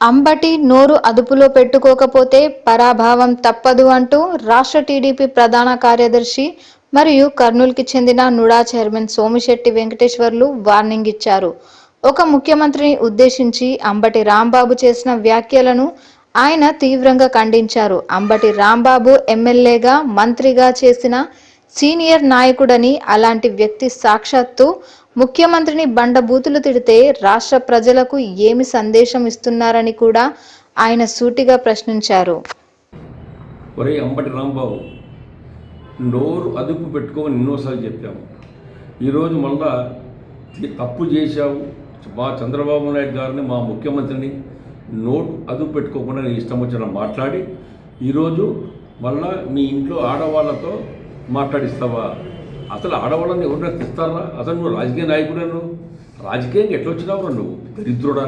అంబటి నోరు అదుపులో పెట్టుకోకపోతే పరాభవం తప్పదు అంటూ రాష్ట్ర టీడీపీ ప్రధాన కార్యదర్శి మరియు కర్నూలుకి చెందిన NUDA chairman Somisetti Venkateswarlu warning ఇచ్చారు. ఒక ముఖ్యమంత్రిని ఉద్దేశించి అంబటి రాంబాబు చేసిన వ్యాఖ్యలను ఆయన తీవ్రంగా ఖండించారు. అంబటి రాంబాబు ఎమ్మెల్యేగా, మంత్రిగా చేసిన సీనియర్ నాయకుడని, అలాంటి వ్యక్తి సాక్షాత్తు ముఖ్యమంత్రిని బండబూతులు తిడితే రాష్ట్ర ప్రజలకు ఏమి సందేశం ఇస్తున్నారని కూడా ఆయన సూటిగా ప్రశ్నించారు. ఒరే అంబటి రాంబాబు, నోరు అదుపు పెట్టుకోమని ఎన్నోసార్లు చెప్పాము. ఈరోజు మళ్ళా తప్పు చేశావు. మా చంద్రబాబు నాయుడు గారిని, మా ముఖ్యమంత్రిని నోటు అదుపు పెట్టుకోకుండా నీ ఇష్టం వచ్చిన మాట్లాడి ఈరోజు మళ్ళా మీ ఇంట్లో ఆడవాళ్ళతో మాట్లాడిస్తావా? అసలు ఆడవాళ్ళని ఎవరైనా తెస్తారా? అసలు నువ్వు రాజకీయ నాయకుడే, నువ్వు రాజకీయంగా ఎట్లా వచ్చినావురా? నువ్వు దరిద్రుడా,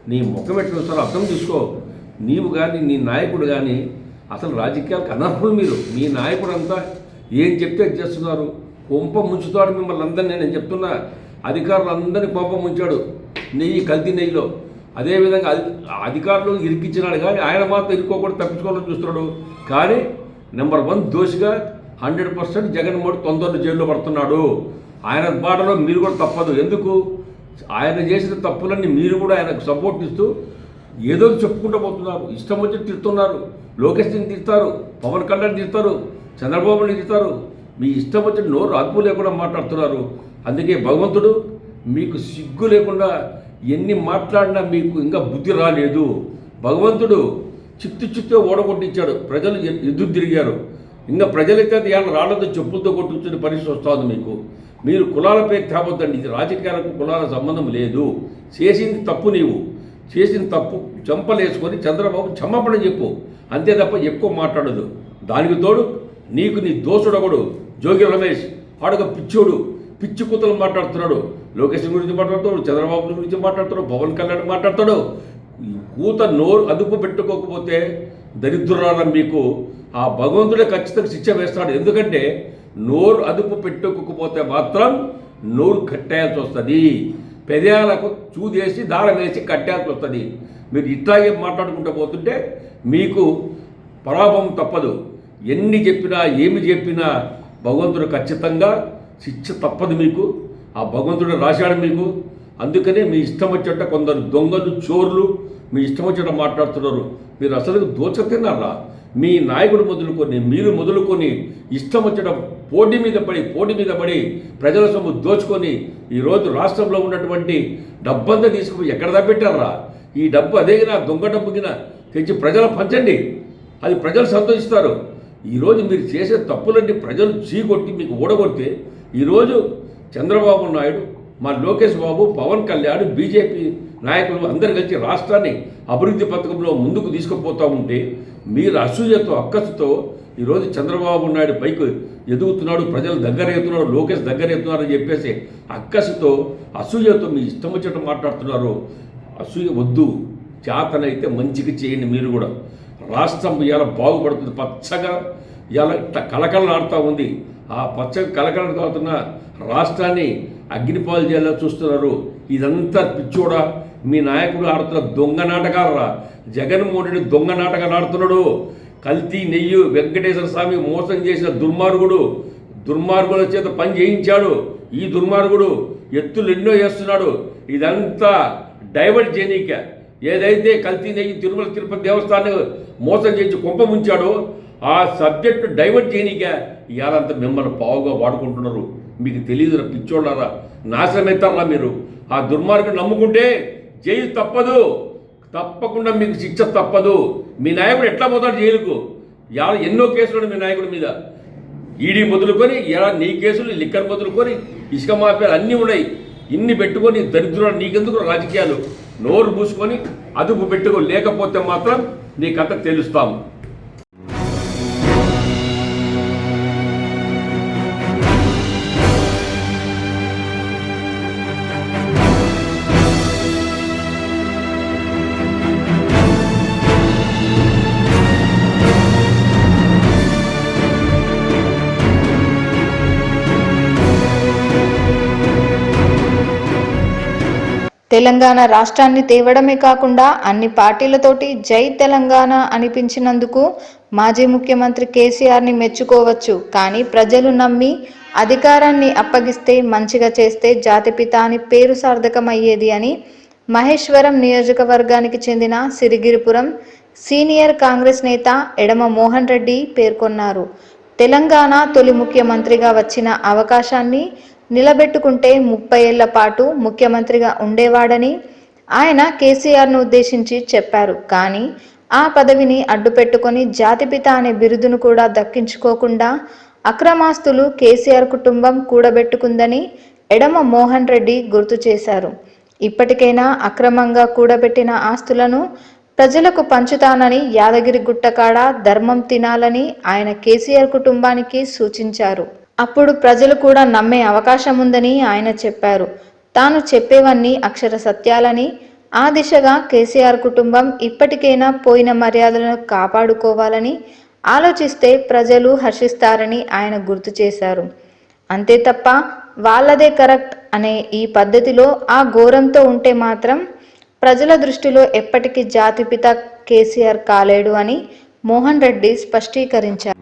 నీ ముఖం ఎట్లా వస్తారో అర్థం తీసుకో. నీవు కానీ నీ నాయకుడు కానీ అసలు రాజకీయాలకు అనర్హులు మీరు. మీ నాయకుడు అంతా ఏం చెప్తే చేస్తున్నారు. కొంప ముంచుతాడు మిమ్మల్ని అందరినీ. నేను చెప్తున్నా, అధికారులందరినీ కొంప ముంచాడు నెయ్యి, కల్తీ నెయ్యిలో. అదేవిధంగా అధికారులు ఇరికించినాడు, కానీ ఆయన మాత్రం ఇరుక్కోకుండా తప్పించుకోవాలని చూస్తున్నాడు. కానీ నెంబర్ 1 దోషిగా 100% జగన్మోహన్ తొందరలో జైల్లో పడుతున్నాడు. ఆయన బాటలో మీరు కూడా తప్పదు. ఎందుకు? ఆయన చేసిన తప్పులన్నీ మీరు కూడా ఆయనకు సపోర్ట్ ఇస్తూ ఏదో చెప్పుకుంటూ పోతున్నారు. ఇష్టం వచ్చి తిడుతున్నారు. లోకేష్ని తిడతారు, పవన్ కళ్యాణ్ తిడతారు, చంద్రబాబుని తిడతారు. మీ ఇష్టం వచ్చి నోరు అదుపు లేకుండా మాట్లాడుతున్నారు. అందుకే భగవంతుడు మీకు సిగ్గు లేకుండా ఎన్ని మాట్లాడినా మీకు ఇంకా బుద్ధి రాలేదు. భగవంతుడు చిత్తు ఓడగొట్టించాడు. ప్రజలు ఎదురు తిరిగారు. ఇంకా ప్రజలైతే ఏళ్ళ రాళ్లతో చెప్పులతో కొట్టుకునే పరిస్థితి వస్తుంది మీకు. మీరు కులాలపై తేవద్దండి. ఇది రాజకీయాలకు కులాల సంబంధం లేదు. చేసింది తప్పు, నీవు చేసిన తప్పు చెంపలేసుకొని చంద్రబాబు క్షమాపణ చెప్పు, అంతే తప్ప ఎక్కువ మాట్లాడదు. దానికి తోడు నీకు నీ దోషుడొకడు జోగి రమేష్, ఆడుగా పిచ్చోడు, పిచ్చి కూతలు మాట్లాడుతున్నాడు. లోకేష్ గురించి మాట్లాడతాడు, చంద్రబాబు గురించి మాట్లాడతాడు, పవన్ కళ్యాణ్ మాట్లాడతాడు. కూత నోరు అదుపు పెట్టుకోకపోతే దరిద్రాల మీకు ఆ భగవంతుడే ఖచ్చితంగా శిక్ష వేస్తాడు. ఎందుకంటే నోరు అదుపు పెట్టుకోకపోతే మాత్రం నోరు కట్టేయాల్సి వస్తుంది. పెదాలకు చూదేసి దారం వేసి కట్టేయాల్సి వస్తుంది. మీరు ఇట్లాగే మాట్లాడుకుంటూ పోతుంటే మీకు పరాభవం తప్పదు. ఎన్ని చెప్పినా ఏమి చెప్పినా భగవంతుడు ఖచ్చితంగా శిక్ష తప్పదు మీకు. ఆ భగవంతుడు రాశాడు మీకు. అందుకనే మీ ఇష్టం వచ్చేట కొందరు దొంగలు, చోర్లు మీ ఇష్టం వచ్చేట మాట్లాడుతున్నారు. మీరు అసలు దోచతిన్నారా? మీ నాయకుడు మొదలుకొని, మీరు మొదలుకొని ఇష్టం వచ్చేట పోటీ మీద పడి ప్రజల సొమ్ము దోచుకొని ఈరోజు రాష్ట్రంలో ఉన్నటువంటి డబ్బంతా తీసుకుపోయి ఎక్కడ దాపెట్టారా? ఈ డబ్బు అదేగినా దొంగ డబ్బు కింద తెచ్చి ప్రజలు పంచండి, అది ప్రజలు సంతోషిస్తారు. ఈరోజు మీరు చేసే తప్పులన్నీ ప్రజలు చీకొట్టి మీకు ఓడగొడితే ఈరోజు చంద్రబాబు నాయుడు, మా లోకేష్ బాబు, పవన్ కళ్యాణ్, బీజేపీ నాయకులు అందరూ కలిసి రాష్ట్రాన్ని అభివృద్ధి పథకంలో ముందుకు తీసుకుపోతూ ఉంటే మీరు అసూయతో, అక్కసుతో ఈరోజు చంద్రబాబు నాయుడు పైకి ఎదుగుతున్నాడు, ప్రజలు దగ్గర ఎత్తున్నాడు, లోకేష్ దగ్గర ఎత్తున్నారని చెప్పేసి అక్కసుతో, అసూయతో మీ ఇష్టం వచ్చేట్టు మాట్లాడుతున్నారు. అసూయ వద్దు. చేతనైతే మంచిగా చేయండి. మీరు కూడా రాష్ట్రం ఇవాళ బాగుపడుతుంది. పచ్చగా ఇవాళ కలకలలాడుతూ ఉంది. ఆ పచ్చగా కలకలలాడుతున్న రాష్ట్రాన్ని అగ్నిపాలు చేయాలని చూస్తున్నారు. ఇదంతా పిచ్చోడా, మీ నాయకుడు ఆడుతున్న దొంగ నాటకాలరా. జగన్మోహన్ రెడ్డి దొంగ నాటకాలు ఆడుతున్నాడు. కల్తీ నెయ్యి వెంకటేశ్వర స్వామి మోసం చేసిన దుర్మార్గుల చేత పని చేయించాడు. ఈ దుర్మార్గుడు ఎత్తులు ఎన్నో వేస్తున్నాడు. ఇదంతా డైవర్ట్ చేయనీక. ఏదైతే కల్తీ నెయ్యి తిరుమల తిరుపతి దేవస్థానం మోసం చేసి కొంప ముంచాడో ఆ సబ్జెక్టు డైవర్ట్ చేయనీక ఇవాళంతా మిమ్మల్ని పావుగా వాడుకుంటున్నారు. మీకు తెలియదురా పిచ్చోళ్ళారా, నాశనమవుతారా మీరు. ఆ దుర్మార్గుడు నమ్ముకుంటే జైలు తప్పదు, తప్పకుండా మీకు శిక్ష తప్పదు. మీ నాయకుడు ఎట్లా పోతాడు జైలుకు? ఇవాళ ఎన్నో కేసులు మీ నాయకుడి మీద, ఈడీ మొదలుకొని ఇలా నీ కేసులు, లిక్కర్ మొదలుకొని ఇసుక మాఫియాలు అన్నీ ఉన్నాయి. ఇన్ని పెట్టుకొని దరిద్రుడు నీకెందుకు రాజకీయాలు? నోరు మూసుకొని అదుపు పెట్టుకో, లేకపోతే మాత్రం నీ కథ తెలుస్తాము. తెలంగాణ రాష్ట్రాన్ని తేవడమే కాకుండా అన్ని పార్టీలతోటి జై తెలంగాణ అనిపించినందుకు మాజీ ముఖ్యమంత్రి కేసీఆర్ని మెచ్చుకోవచ్చు. కానీ ప్రజలు నమ్మి అధికారాన్ని అప్పగిస్తే, మంచిగా చేస్తే జాతిపిత అని పేరు సార్థకమయ్యేది అని మహేశ్వరం నియోజకవర్గానికి చెందిన సిరిగిరిపురం సీనియర్ కాంగ్రెస్ నేత ఎడమ మోహన్ రెడ్డి పేర్కొన్నారు. తెలంగాణ తొలి ముఖ్యమంత్రిగా వచ్చిన అవకాశాన్ని నిలబెట్టుకుంటే 30 ఏళ్ల పాటు ముఖ్యమంత్రిగా ఉండేవాడని ఆయన కేసీఆర్ను ఉద్దేశించి చెప్పారు. కానీ ఆ పదవిని అడ్డుపెట్టుకొని జాతిపిత అనే బిరుదును కూడా దక్కించుకోకుండా అక్రమాస్తులు కేసీఆర్ కుటుంబం కూడబెట్టుకుందని ఎడమ మోహన్ రెడ్డి గుర్తు చేశారు. ఇప్పటికైనా అక్రమంగా కూడబెట్టిన ఆస్తులను ప్రజలకు పంచుతానని, యాదగిరి గుట్టకాడ ధర్మం తినాలని ఆయన కేసీఆర్ కుటుంబానికి సూచించారు. అప్పుడు ప్రజలు కూడా నమ్మే అవకాశం ఉందని ఆయన చెప్పారు. తాను చెప్పేవన్నీ అక్షర సత్యాలని, ఆ దిశగా కేసీఆర్ కుటుంబం ఇప్పటికైనా పోయిన మర్యాదలను కాపాడుకోవాలని ఆలోచిస్తే ప్రజలు హర్షిస్తారని ఆయన గుర్తు చేశారు. అంతే తప్ప వాళ్ళదే కరెక్ట్ అనే ఈ పద్ధతిలో ఆ ఘోరంతో ఉంటే మాత్రం ప్రజల దృష్టిలో ఎప్పటికీ జాతిపిత కేసీఆర్ కాలేడు అని మోహన్ రెడ్డి స్పష్టీకరించారు.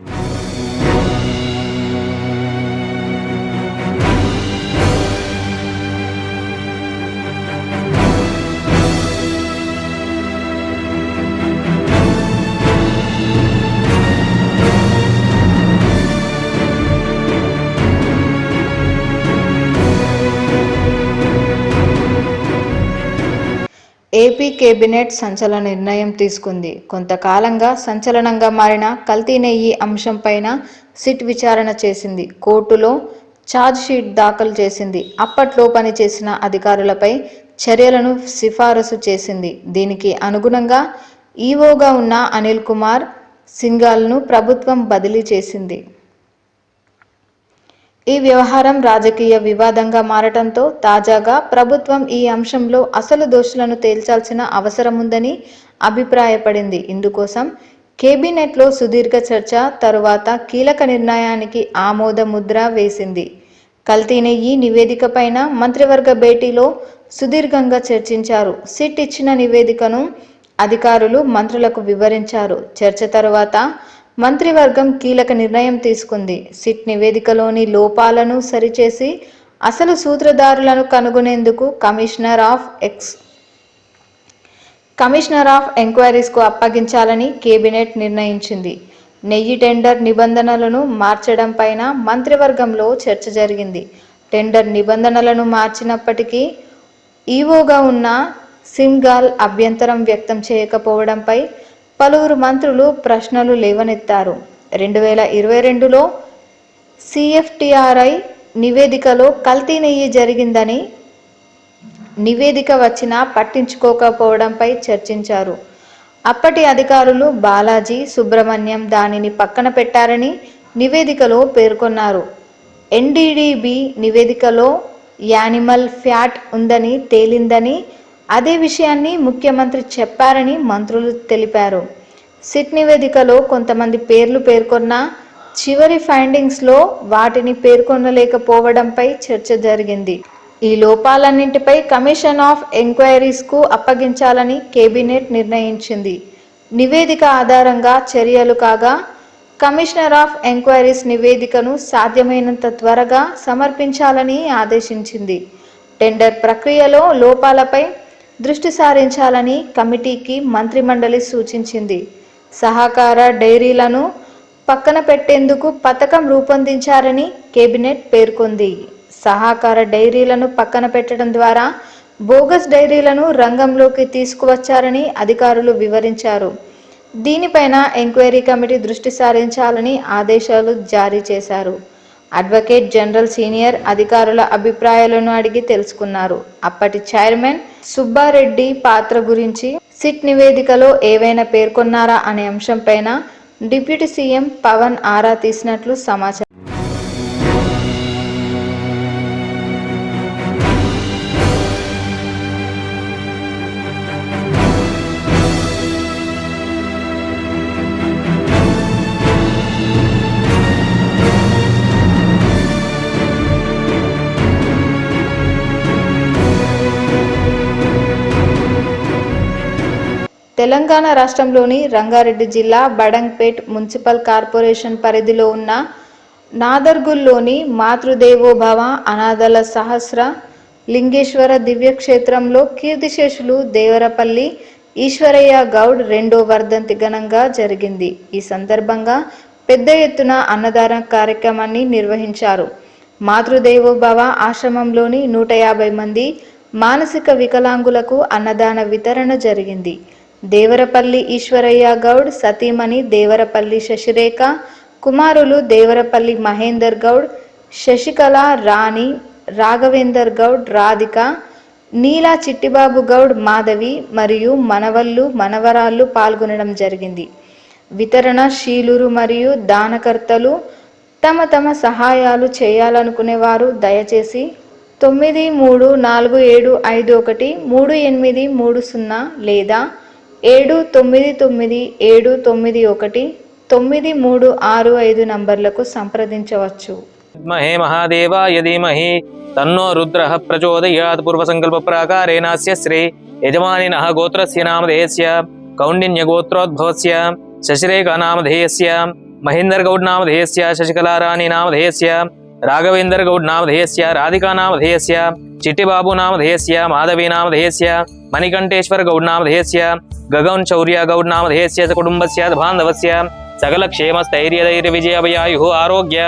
ఏపీ కేబినెట్ సంచలన నిర్ణయం తీసుకుంది. కొంతకాలంగా సంచలనంగా మారిన కల్తీ నెయ్యి అంశంపైన సిట్ విచారణ చేసింది. కోర్టులో ఛార్జ్షీట్ దాఖలు చేసింది. అప్పట్లో పనిచేసిన అధికారులపై చర్యలను సిఫారసు చేసింది. దీనికి అనుగుణంగా ఈవోగా ఉన్న అనిల్ కుమార్ సింఘాల్ను ప్రభుత్వం బదిలీ చేసింది. ఈ వ్యవహారం రాజకీయ వివాదంగా మారటంతో తాజాగా ప్రభుత్వం ఈ అంశంలో అసలు దోషులను తేల్చాల్సిన అవసరం ఉందని అభిప్రాయపడింది. ఇందుకోసం కేబినెట్లో సుదీర్ఘ చర్చ తరువాత కీలక నిర్ణయానికి ఆమోద ముద్ర వేసింది. కల్తీ నెయ్యి నివేదికపైన మంత్రివర్గ భేటీలో సుదీర్ఘంగా చర్చించారు. సిట్ ఇచ్చిన నివేదికను అధికారులు మంత్రులకు వివరించారు. చర్చ తరువాత మంత్రివర్గం కీలక నిర్ణయం తీసుకుంది. సిట్ నివేదికలోని లోపాలను సరిచేసి అసలు సూత్రధారులను కనుగొనేందుకు కమిషనర్ ఆఫ్ ఎంక్వైరీస్కు అప్పగించాలని కేబినెట్ నిర్ణయించింది. నెయ్యి టెండర్ నిబంధనలను మార్చడం పైన మంత్రివర్గంలో చర్చ జరిగింది. టెండర్ నిబంధనలను మార్చినప్పటికీ ఈవోగా ఉన్న సింఘాల్ అభ్యంతరం వ్యక్తం చేయకపోవడంపై పలువురు మంత్రులు ప్రశ్నలు లేవనెత్తారు. 2022లో సిఎఫ్టిఆర్ఐ నివేదికలో కల్తీ నెయ్యి జరిగిందని నివేదిక వచ్చినా పట్టించుకోకపోవడంపై చర్చించారు. అప్పటి అధికారులు బాలాజీ, సుబ్రహ్మణ్యం దానిని పక్కన పెట్టారని నివేదికలో పేర్కొన్నారు. ఎన్డీడీబీ నివేదికలో యానిమల్ ఫ్యాట్ ఉందని తేలిందని, అదే విషయాన్ని ముఖ్యమంత్రి చెప్పారని మంత్రులు తెలిపారు. సిట్ నివేదికలో కొంతమంది పేర్లు పేర్కొన్నా చివరి ఫైండింగ్స్లో వాటిని పేర్కొనలేకపోవడంపై చర్చ జరిగింది. ఈ లోపాలన్నింటిపై కమిషన్ ఆఫ్ ఎంక్వైరీస్కు అప్పగించాలని కేబినెట్ నిర్ణయించింది. నివేదిక ఆధారంగా చర్యలు కాగా కమిషనర్ ఆఫ్ ఎంక్వైరీస్ నివేదికను సాధ్యమైనంత త్వరగా సమర్పించాలని ఆదేశించింది. టెండర్ ప్రక్రియలో లోపాలపై దృష్టి సారించాలని కమిటీకి మంత్రిమండలి సూచించింది. సహకార డైరీలను పక్కన పెట్టేందుకు పథకం రూపొందించారని కేబినెట్ పేర్కొంది. సహకార డైరీలను పక్కన పెట్టడం ద్వారా బోగస్ డైరీలను రంగంలోకి తీసుకువచ్చారని అధికారులు వివరించారు. దీనిపైన ఎంక్వైరీ కమిటీ దృష్టి సారించాలని ఆదేశాలు జారీ చేశారు. అడ్వకేట్ జనరల్ సీనియర్ అధికారుల అభిప్రాయాలను అడిగి తెలుసుకున్నారు. అప్పటి చైర్మన్ సుబ్బారెడ్డి పాత్ర గురించి సిట్ నివేదికలో ఏవైనా పేర్కొన్నారా అనే అంశంపైన డిప్యూటీ సీఎం పవన్ ఆరా తీసినట్లు సమాచారం. తెలంగాణ రాష్ట్రంలోని రంగారెడ్డి జిల్లా బడంగ్పేట్ మున్సిపల్ కార్పొరేషన్ పరిధిలో ఉన్న నాదర్గుల్లోని మాతృదేవోభవ అనాథల సహస్ర లింగేశ్వర దివ్యక్షేత్రంలో కీర్తిశేషులు దేవరపల్లి ఈశ్వరయ్య గౌడ్ రెండో వర్ధంతి ఘనంగా జరిగింది. ఈ సందర్భంగా పెద్ద ఎత్తున అన్నదాన కార్యక్రమాన్ని నిర్వహించారు. మాతృదేవోభవ ఆశ్రమంలోని 150 మంది మానసిక వికలాంగులకు అన్నదాన వితరణ జరిగింది. దేవరపల్లి ఈశ్వరయ్య గౌడ్ సతీమణి దేవరపల్లి శశిరేఖ, కుమారులు దేవరపల్లి మహేందర్ గౌడ్, శశికళ, రాణి, రాఘవేందర్ గౌడ్, రాధిక, నీలా చిట్టిబాబు గౌడ్, మాధవి మరియు మనవళ్ళు మనవరాళ్ళు పాల్గొనడం జరిగింది. వితరణ శీలురు మరియు దానకర్తలు తమ సహాయాలు చేయాలనుకునేవారు దయచేసి 9347513830 లేదా 7997919365 నంబర్లకు సంప్రదించవచ్చు. మహే మహాదేవాయ ధీమహి తన్నో రుద్రః ప్రచోదయాత్. పూర్వసంకల్ప ప్రాకారేణాస్య శ్రీ యజమానినః గోత్రస్య నామధేయస్య కౌండిన్య గోత్రోద్భవస్య శశిరేఖ నామధేయస్య మహేందర్ గౌడ్ నామధేయస్య శశికళా రాణి నామధేయస్య రాఘవేందర్ గౌడ్ నామధేయస్య రాధికా నామధేయస్య చిట్టిబాబు నామధేయస్య మాధవి నామధేయస్య మణికంఠేశ్వర గౌడ్ నామధేయస్య గగన్ చౌర్య గౌడ్ నామధేయస్య కుటుంబస్య బాంధవస్య సకల క్షేమ స్థైర్య ధైర్య విజయ అభయాయు ఆరోగ్య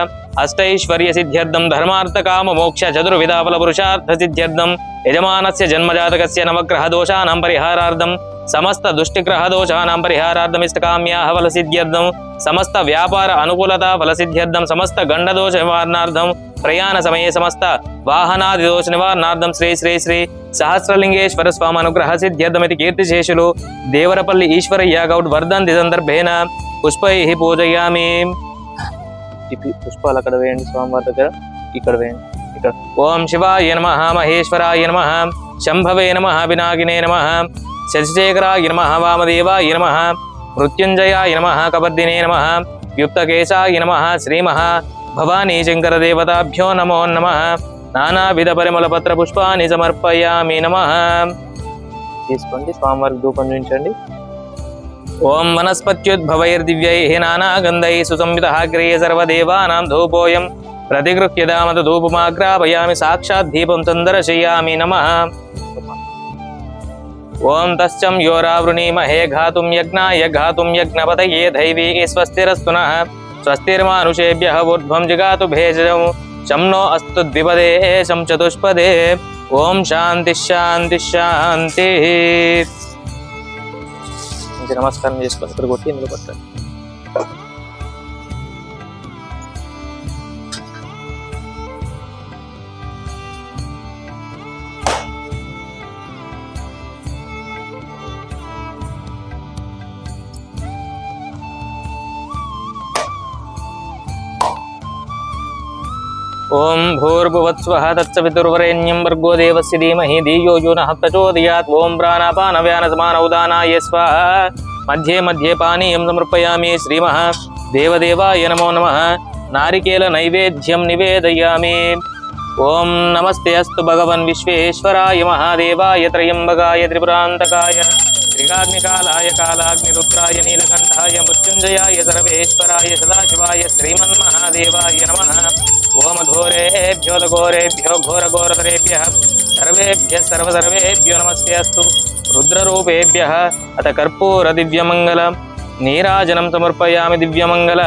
అష్టైశ్వర్య సిద్ధ్యర్థం ధర్మార్థ కామ మోక్ష చతుర్విధ ఫల పురుషార్థ సిద్ధ్యర్థం యజమానస్య జన్మజాతకస్య నవగ్రహ దోషానాం పరిహారార్థం సమస్త దుష్టిగ్రహ దోషానాం పరిహారార్థం ఇష్టకామ్యాః ఫల సిద్ధ్యర్థం సమస్త వ్యాపార అనుకూలత ఫల సిద్ధ్యర్థం సమస్త గండ దోష నివారణార్థం ప్రయాణ సమయే సమస్త వాహనాది దోష నివారణార్థం శ్రీ శ్రీ శ్రీ సహస్రలింగేశ్వర స్వామి అనుగ్రహ సిద్ధ్యర్థమితి కీర్తిశేషులు దేవరపల్లి ఈశ్వరయ్య గౌడ్ వర్ధంతి సందర్భేన పుష్పైః పూజయామి. పుష్పాలు అక్కడ వేయండి, స్వామివారి దగ్గర ఇక్కడ వేయండి. ఇక్కడ ఓం శివాయ నమః, మహేశ్వరాయ నమః, శంభవే నమః, వినాగినే నమః, శశిశేఖరాయ నమః, వామదేవాయ నమః, మృత్యుంజయాయ నమః, కబర్దినే నమః, యుక్తకేశాయ నమః, శ్రీమహ భవానీ శంకర దేవతాభ్యో నమో నమః. నానావిధ పరిమళ పత్ర పుష్పాన్ని సమర్పయామి నమః. తీసుకోండి, స్వామివారికి ధూపం చూపించండి. ఓం వనస్పత్యుద్భవైర్దివ్యైః నానాగంధైః సుసంయుతః అగ్రేయ సర్వదేవానాం ధూపోయం ప్రతిగృహ్య దామత ధూపమాగ్రాపయామి. సాక్షాత్ దీపం సందర్శయామి నమః. ఓం తస్యం యోరావృణీమహే ఘాతుం యజ్ఞాయ ఘాతుం యజ్ఞపతయే దైవీ స్వస్తిరస్తు నః. స్వస్తిర్మానుషేభ్యః ఊర్ధ్వం జిగాతు భేషజం. శం నో అస్తు ద్విపదే శం చతుష్పదే. ఓం శాంతి శాంతి శాంతి. నమస్కారం చేసుకొని ఇక్కడ కొట్టి ఇందులో పట్టాలి. ఓం భూర్భువత్స్వః తత్సవితుర్వరేణ్యం భర్గో దేవస్య ధీమహి ధియో యో నః ప్రచోదయాత్. ఓం ప్రాణాపాన వ్యాన సమాన ఉదానాయ స్వాహ. మధ్యే మధ్యే పానీయం సమర్పయామి. శ్రీమహ దేవదేవాయ నమో నమః. నారికేల నైవేద్యం నివేదయామి. ఓం నమస్తే అస్తు భగవన్ విశ్వేశ్వరాయ మహాదేవాయ త్రయంబకాయ త్రిపురాంతకాయ త్రికాగ్నికాలాయ కాలాగ్నిరుద్రాయ నీలకంఠాయ మృత్యుంజయాయ సర్వేశ్వరాయ సదాశివాయ శ్రీమన్మహాదేవాయ నమః. ఓం ఘోరేభ్యో ఘోరేభ్యో ఘోరఘోరతరేభ్యః సర్వేభ్యः సర్వసర్వేభ్యో నమస్తే అస్తు. రుద్రరూపేభ్యः అత కర్పూర దివ్యమంగళ నీరాజనం సమర్పయామి. దివ్యమంగళ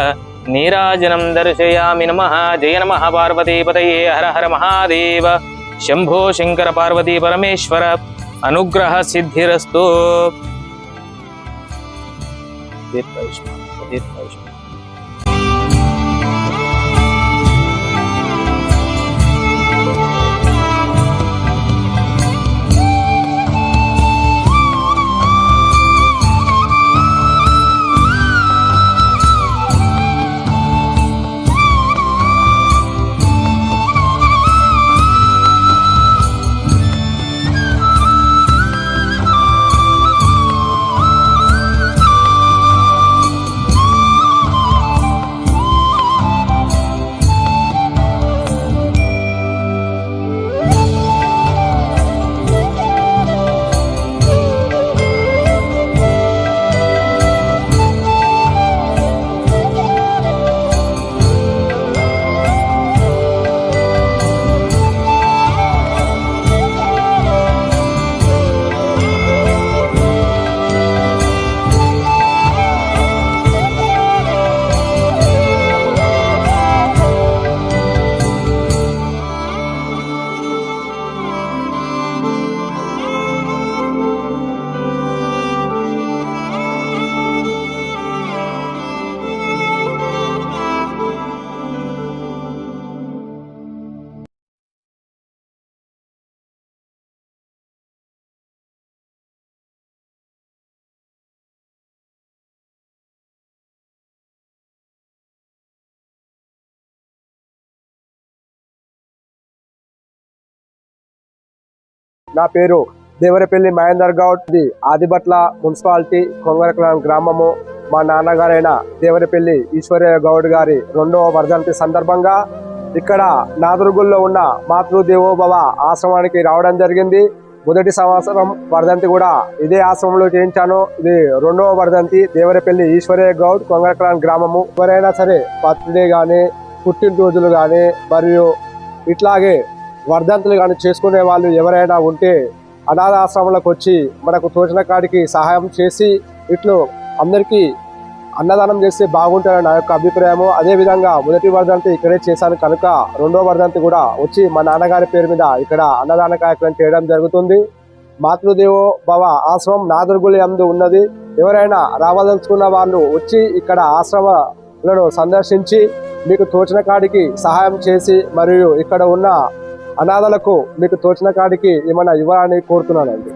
నీరాజనం దర్శయామి. నమః. జయ నమః పార్వతీపతయే. హర హర మహాదేవ. శంభో శంకర పార్వతీ పరమేశ్వర అనుగ్రహ సిద్ధిరస్తు. దీర్ఘాయుష్మాన్. నా పేరు దేవరపల్లి మహేందర్ గౌడ్. ఇది ఆదిబట్ల మున్సిపాలిటీ కొంగరకులం గ్రామము. మా నాన్నగారైన దేవరపల్లి ఈశ్వరయ్య గౌడ్ గారి 2వ వర్ధంతి సందర్భంగా ఇక్కడ నాదుర్గుల్లో ఉన్న మాతృదేవోభవ ఆశ్రమానికి రావడం జరిగింది. మొదటి సంవత్సరం వర్ధంతి కూడా ఇదే ఆశ్రమంలో చేయించాను. ఇది 2వ వర్ధంతి. దేవరపల్లి ఈశ్వరయ్య గౌడ్, కొంగరకులం గ్రామము. ఎవరైనా సరే బర్త్డే కానీ, పుట్టినరోజులు కానీ మరియు ఇట్లాగే వర్ధంతులు కానీ చేసుకునే వాళ్ళు ఎవరైనా ఉంటే అనాథాశ్రమాలకు వచ్చి మనకు తోచిన కాడికి సహాయం చేసి ఇట్లు అందరికీ అన్నదానం చేస్తే బాగుంటుందని నా యొక్క అభిప్రాయము. అదేవిధంగా మొదటి వర్ధంతి ఇక్కడే చేశాను కనుక 2వ వర్ధంతి కూడా వచ్చి మా నాన్నగారి పేరు మీద ఇక్కడ అన్నదాన కార్యక్రమం చేయడం జరుగుతుంది. మాతృదేవో భవ ఆశ్రమం నాదుర్గుల యందు ఉన్నది. ఎవరైనా రావాలనుకున్న వాళ్ళు వచ్చి ఇక్కడ ఆశ్రమాలను సందర్శించి మీకు తోచిన కాడికి సహాయం చేసి మరియు ఇక్కడ ఉన్న అనాథలకు మీకు తోచిన కాడికి ఏమైనా ఇవ్వాలని కోరుతున్నానండి.